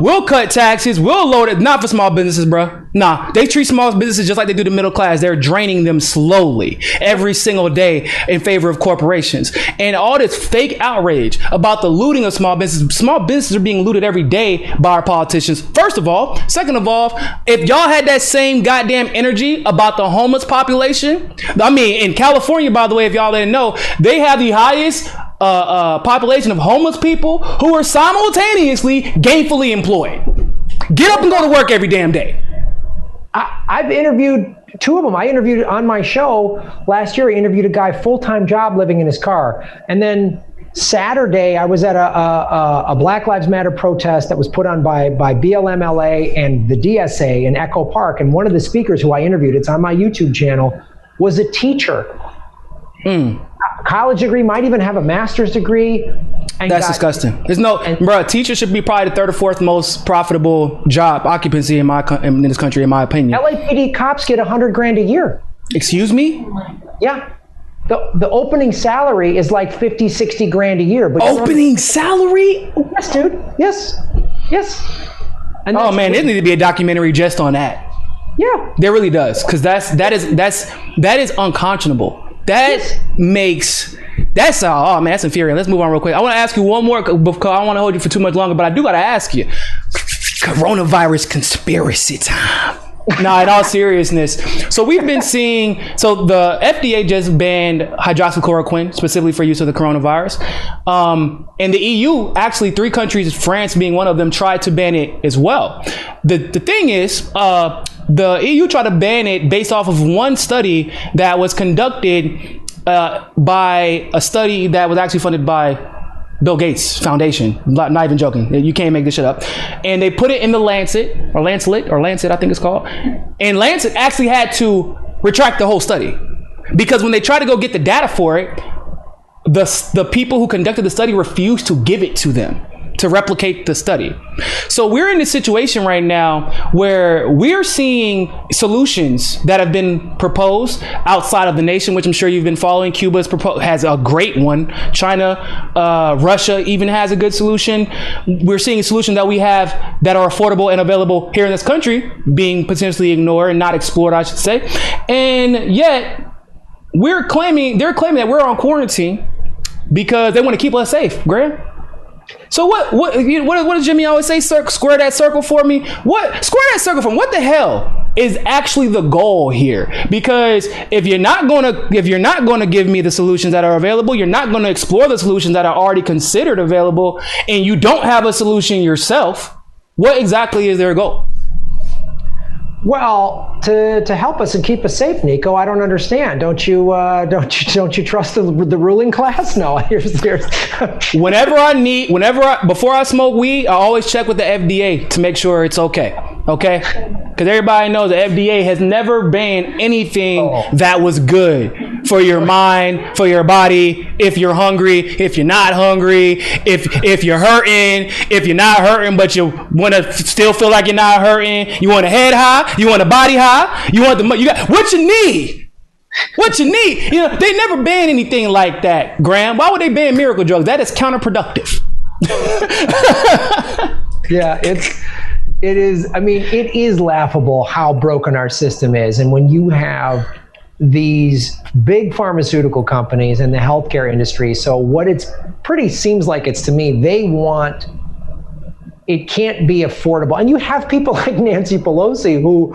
we'll cut taxes, we'll load it. Not for small businesses, bro. Nah, they treat small businesses just like they do the middle class. They're draining them slowly every single day in favor of corporations. And all this fake outrage about the looting of small businesses. Small businesses are being looted every day by our politicians. First of all. Second of all, if y'all had that same goddamn energy about the homeless population, in California, by the way, if y'all didn't know, they have the highest population of homeless people who are simultaneously gainfully employed. Get up and go to work every damn day. I've interviewed two of them. I interviewed on my show last year. I interviewed a guy, full-time job, living in his car. And then Saturday, I was at a Black Lives Matter protest that was put on by BLM LA and the DSA in Echo Park. And one of the speakers who I interviewed, it's on my YouTube channel, was a teacher. College degree, might even have a master's degree. That's disgusting. Teacher should be probably the third or fourth most profitable job occupancy in this country, in my opinion. LAPD cops get $100,000 a year. Excuse me? Yeah. The opening salary is like 50, 60 grand a year. But opening salary? Yes, dude. Yes. And oh man, there needs to be a documentary just on that. Yeah. There really does, because that is unconscionable. That's infuriating. Let's move on real quick. I want to ask you one more because I don't want to hold you for too much longer, but I do got to ask you. Coronavirus conspiracy time. No, in all seriousness. So we've been seeing, the FDA just banned hydroxychloroquine specifically for use of the coronavirus. And the EU, actually 3 countries, France being one of them, tried to ban it as well. The thing is, the EU tried to ban it based off of one study that was conducted by a study that was actually funded by Bill Gates Foundation. Not even joking. You can't make this shit up. And they put it in the Lancet, I think it's called. And Lancet actually had to retract the whole study because when they tried to go get the data for it, the people who conducted the study refused to give it to them to replicate the study. So we're in this situation right now where we're seeing solutions that have been proposed outside of the nation, which I'm sure you've been following. Cuba has a great one. China, Russia even has a good solution. We're seeing solutions that we have that are affordable and available here in this country being potentially ignored and not explored, I should say. And yet they're claiming that we're on quarantine because they want to keep us safe, Graham. So what does Jimmy always say? Square that circle for me. Square that circle for me? What the hell is actually the goal here? Because if you're not gonna give me the solutions that are available, you're not gonna explore the solutions that are already considered available, and you don't have a solution yourself, what exactly is their goal? Well, to help us and keep us safe, Niko, I don't understand. Don't you trust the ruling class? No. Before I smoke weed, I always check with the FDA to make sure it's okay. Okay? Because everybody knows the FDA has never banned anything that was good for your mind, for your body, if you're hungry, if you're not hungry, if you're hurting, if you're not hurting, but you want to still feel like you're not hurting, you want a head high, you want a body high, what you need? What you need? They never banned anything like that, Graham. Why would they ban miracle drugs? That is counterproductive. Yeah, it is. I mean, it is laughable how broken our system is. And when you have these big pharmaceutical companies and the healthcare industry, so what seems like it's to me, it can't be affordable. And you have people like Nancy Pelosi who,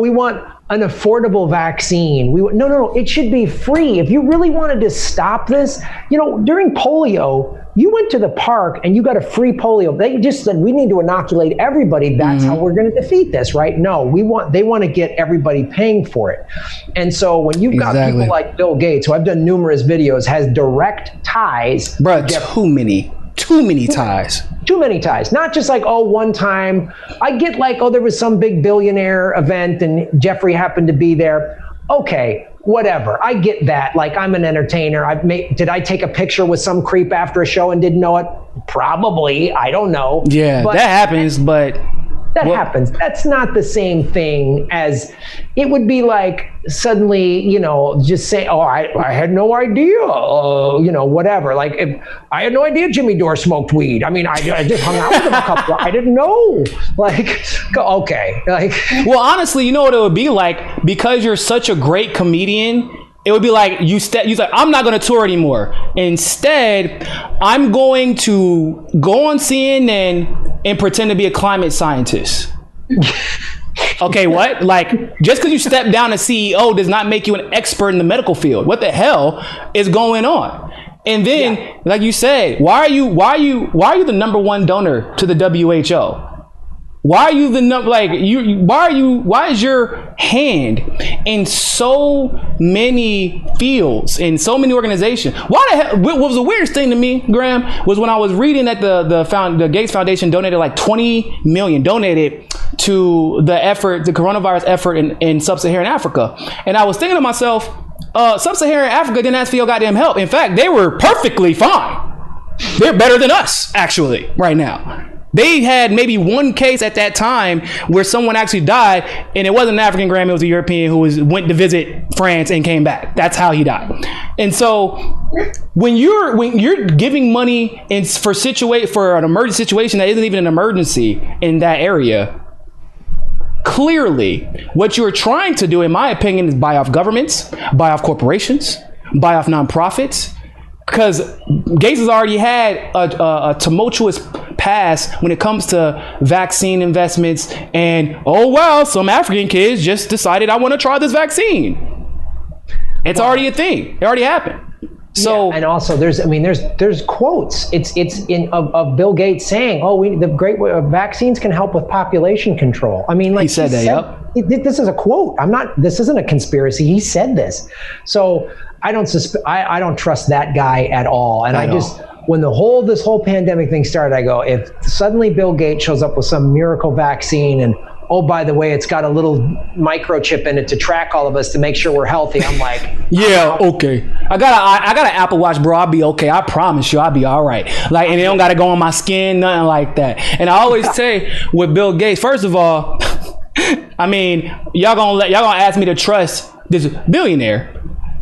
we want an affordable vaccine. No, it should be free. If you really wanted to stop this, during polio, you went to the park and you got a free polio. They just said, we need to inoculate everybody. That's how we're going to defeat this, right? No, they want to get everybody paying for it. And so when you've got people like Bill Gates, who I've done numerous videos, has direct ties. Bro, too many ties. Too many ties. Not just like, one time. I get like, there was some big billionaire event and Jeffrey happened to be there. Okay, whatever. I get that. Like, I'm an entertainer. Did I take a picture with some creep after a show and didn't know it? Probably. I don't know. Yeah, but that happens, but... That happens. That's not the same thing as it would be like suddenly, just say, oh, I had no idea, whatever. Like, if I had no idea Jimmy Dore smoked weed. I mean, I just hung out with him a couple. I didn't know. Like, okay. Like, well, honestly, you know what it would be like? Because you're such a great comedian, it would be like you like, I'm not going to tour anymore. Instead, I'm going to go on CNN and pretend to be a climate scientist. Okay, what? Like, just because you step down as CEO does not make you an expert in the medical field. What the hell is going on? And then, like you said, why are you the number one donor to the WHO? Why are you why is your hand in so many fields, in so many organizations? Why the hell? What was the weirdest thing to me, Graham, was when I was reading that the Gates Foundation donated like 20 million donated to the coronavirus effort in sub-Saharan Africa. And I was thinking to myself, sub-Saharan Africa didn't ask for your goddamn help. In fact, they were perfectly fine. They're better than us, actually, right now. They had maybe one case at that time where someone actually died, and it wasn't an African, Graham, it was a European who went to visit France and came back. That's how he died. And so when you're giving money for an emergency situation that isn't even an emergency in that area, clearly what you're trying to do, in my opinion, is buy off governments, buy off corporations, buy off nonprofits. Because Gates has already had a tumultuous past when it comes to vaccine investments, and some African kids just decided, I want to try this vaccine. It's already a thing. It already happened. So, and also there's quotes. It's of Bill Gates saying, the great vaccines can help with population control. I mean, like he said that. Yep. This is a quote. This isn't a conspiracy. He said this. So I don't trust that guy at all. And when this whole pandemic thing started, I go, if suddenly Bill Gates shows up with some miracle vaccine and, oh, by the way, it's got a little microchip in it to track all of us to make sure we're healthy, I'm like, yeah, okay. I got an Apple Watch, bro. I'll be okay. I promise you, I'll be all right. Like, and it don't got to go on my skin, nothing like that. And I always say with Bill Gates, first of all, I mean, y'all gonna ask me to trust this billionaire.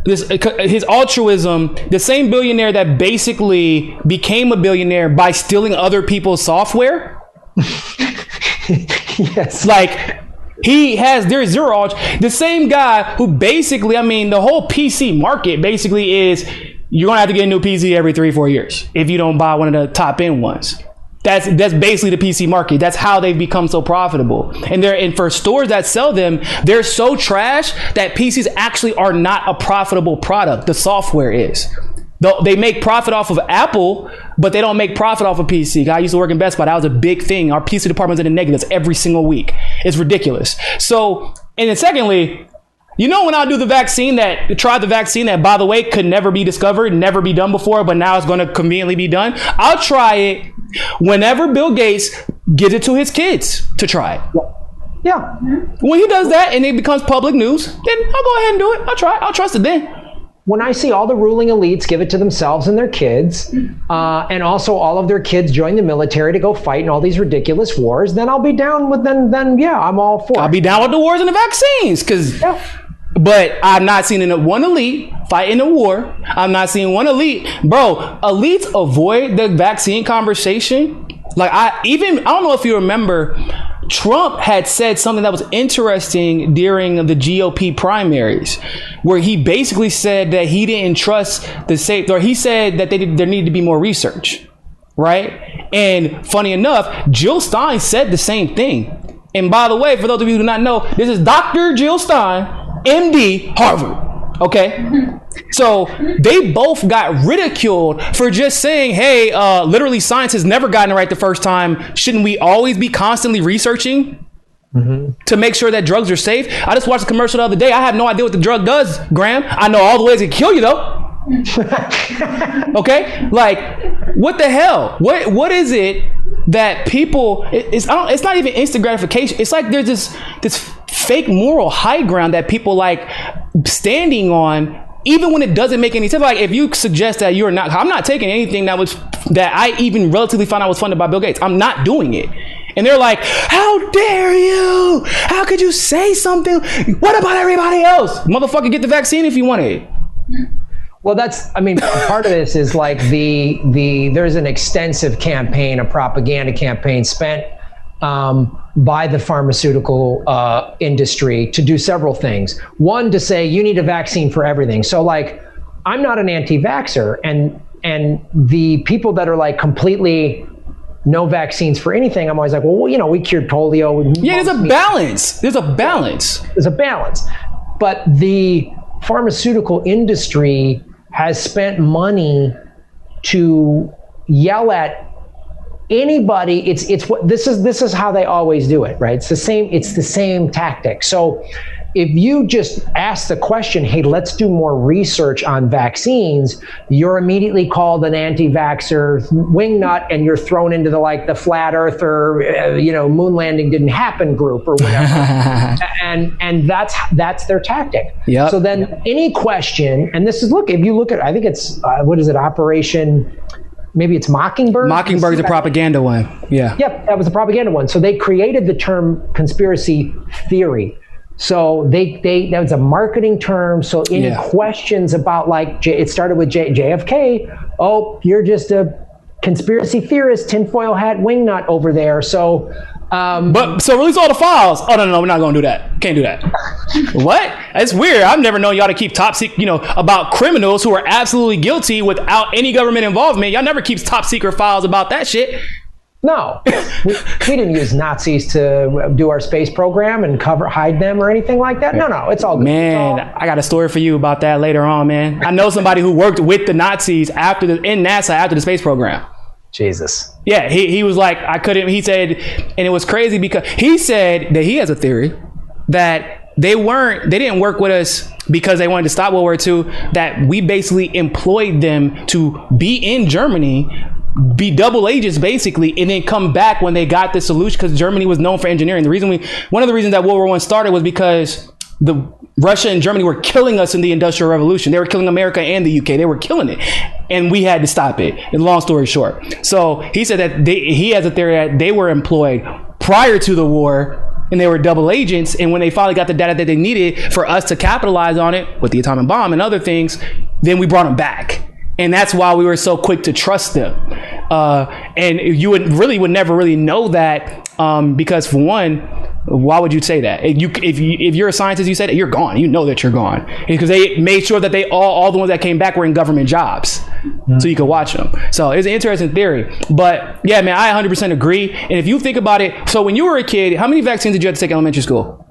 His altruism, the same billionaire that basically became a billionaire by stealing other people's software. Yes. Like, there's zero. The same guy who basically, I mean, the whole PC market basically is you're going to have to get a new PC every 3-4 years if you don't buy one of the top end ones. That's basically the PC market. That's how they've become so profitable. And for stores that sell them, they're so trash that PCs actually are not a profitable product. The software is. They make profit off of Apple, but they don't make profit off of PC. I used to work in Best Buy. That was a big thing. Our PC department's in the negatives every single week. It's ridiculous. So, and then secondly, when I tried the vaccine that, by the way, could never be discovered, never be done before, but now it's going to conveniently be done. I'll try it whenever Bill Gates gives it to his kids to try it. Yeah. When he does that and it becomes public news, then I'll go ahead and do it. I'll try it. I'll trust it then. When I see all the ruling elites give it to themselves and their kids, and also all of their kids join the military to go fight in all these ridiculous wars, then I'll be down with then yeah, I'm all for it. I'll be down with the wars and the vaccines, but I'm not seeing one elite fighting a war. I'm not seeing one elite. Bro, elites avoid the vaccine conversation. Like, I don't know if you remember, Trump had said something that was interesting during the GOP primaries, where he basically said that he didn't trust he said that there needed to be more research, right? And funny enough, Jill Stein said the same thing. And by the way, for those of you who do not know, this is Dr. Jill Stein, MD, Harvard. Okay. So they both got ridiculed for just saying, hey, literally science has never gotten it right the first time. Shouldn't we always be constantly researching to make sure that drugs are safe? I just watched a commercial the other day. I have no idea what the drug does, Graham. I know all the ways it can kill you though. Okay. Like, what the hell? What is it that people, it's not even instant gratification. It's like there's this fake moral high ground that people like standing on, even when it doesn't make any sense. Like if you suggest that you're not, I'm not taking anything that I even relatively found out was funded by Bill Gates. I'm not doing it. And they're like, how dare you? How could you say something? What about everybody else? Motherfucker, get the vaccine if you want it. Well, part of this is like there's an extensive campaign, a propaganda campaign spent by the pharmaceutical industry to do several things. One, to say you need a vaccine for everything. So like, I'm not an anti-vaxxer, and the people that are like completely no vaccines for anything, I'm always like, well, you know, we cured polio. Yeah, there's a balance. There's a balance. But the pharmaceutical industry has spent money to yell at anybody. It's what this is how they always do it, right? It's the same tactic. So if you just ask the question, hey, let's do more research on vaccines, you're immediately called an anti-vaxxer, wingnut, and you're thrown into the flat earther, moon landing didn't happen group or whatever. and that's their tactic. Yep. So then any question, and this is, if you look at, I think it's, what is it, Operation, maybe it's Mockingbird? Mockingbird is a propaganda one. Yeah. Yep, that was a propaganda one. So they created the term conspiracy theory. So that was a marketing term. So any questions about it started with JFK. Oh, you're just a conspiracy theorist, tinfoil hat, wingnut over there. So, so release all the files. Oh no, we're not gonna do that. Can't do that. What? It's weird. I've never known y'all to keep top secret, about criminals who are absolutely guilty without any government involvement. Y'all never keeps top secret files about that shit. No, we didn't use Nazis to do our space program and hide them or anything like that. No, it's all good. Man, I got a story for you about that later on, man. I know somebody who worked with the Nazis in NASA after the space program. Jesus. Yeah, he was like, he said, and it was crazy because he said that he has a theory that they didn't work with us because they wanted to stop World War II, that we basically employed them to be in Germany, be double agents basically, and then come back when they got the solution, because Germany was known for engineering. One of the reasons that World War I started was because Russia and Germany were killing us in the Industrial Revolution. They were killing America and the UK. They were killing it, and we had to stop it. And long story short, so he said that he has a theory that they were employed prior to the war, and they were double agents. And when they finally got the data that they needed for us to capitalize on it with the atomic bomb and other things, then we brought them back. And that's why we were so quick to trust them. And you would never really know that, because for one, why would you say that? If you're a scientist, you said it, you're gone. You know that you're gone, because they made sure that all the ones that came back were in government jobs, so you could watch them. So it's an interesting theory. But yeah, man, I 100% agree. And if you think about it, so when you were a kid, how many vaccines did you have to take in elementary school?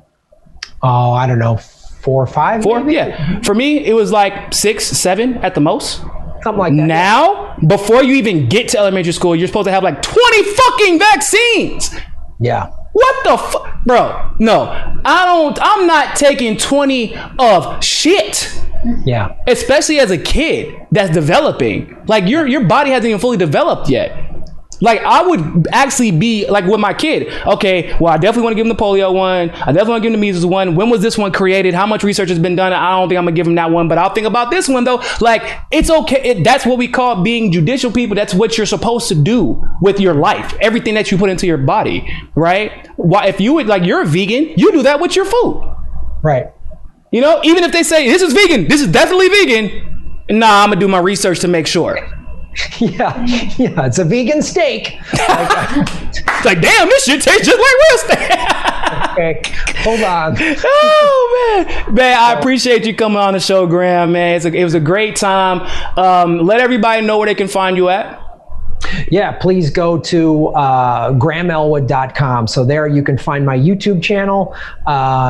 Oh, I don't know, 4 or 5. 4? Maybe? Yeah. For me, it was like 6, 7 at the most. Something like that. Now, before you even get to elementary school, you're supposed to have like 20 fucking vaccines. Yeah. What the fuck? Bro, no. I'm not taking 20 of shit. Yeah. Especially as a kid that's developing. Like your body hasn't even fully developed yet. Like I would actually be like with my kid. Okay, well, I definitely want to give him the polio one. I definitely want to give him the measles one. When was this one created? How much research has been done? I don't think I'm gonna give him that one, but I'll think about this one though. Like it's okay. That's what we call being judicial people. That's what you're supposed to do with your life. Everything that you put into your body, right? Why, if you would, like, you're a vegan, you do that with your food, right? Even if they say this is vegan, this is definitely vegan. Nah, I'm gonna do my research to make sure. Yeah, it's a vegan steak. It's like, damn, this shit tastes just like real steak. Okay, hold on. Oh man, I appreciate you coming on the show, Graham. Man, it was a great time. Let everybody know where they can find you at. Yeah, please go to GrahamElwood.com. So there you can find my YouTube channel.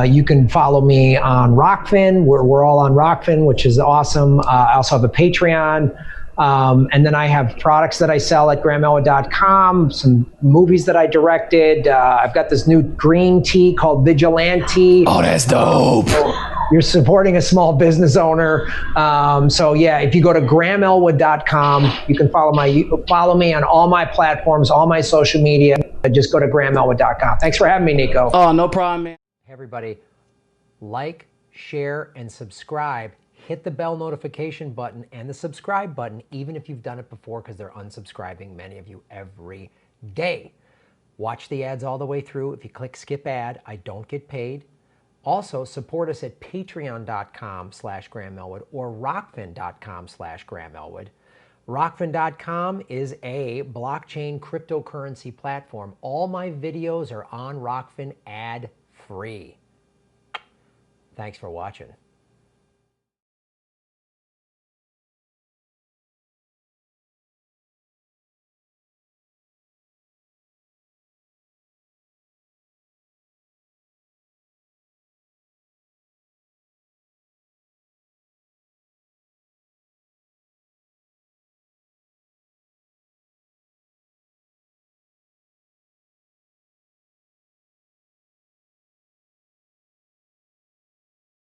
You can follow me on Rockfin. We're all on Rockfin, which is awesome. I also have a Patreon. And then I have products that I sell at GrahamElwood.com, some movies that I directed. I've got this new green tea called Vigilante. Oh, that's dope. You're supporting a small business owner. So yeah, if you go to GrahamElwood.com, you can follow me on all my platforms, all my social media. Just go to GrahamElwood.com. Thanks for having me, Niko. Oh, no problem, man. Hey, everybody. like, share, and subscribe. Hit the bell notification button and the subscribe button, even if you've done it before, because they're unsubscribing, many of you, every day. Watch the ads all the way through. If you click skip ad, I don't get paid. Also, support us at patreon.com/Graham Elwood or rockfin.com/Graham Elwood. Rockfin.com is a blockchain cryptocurrency platform. All my videos are on Rockfin ad-free. Thanks for watching.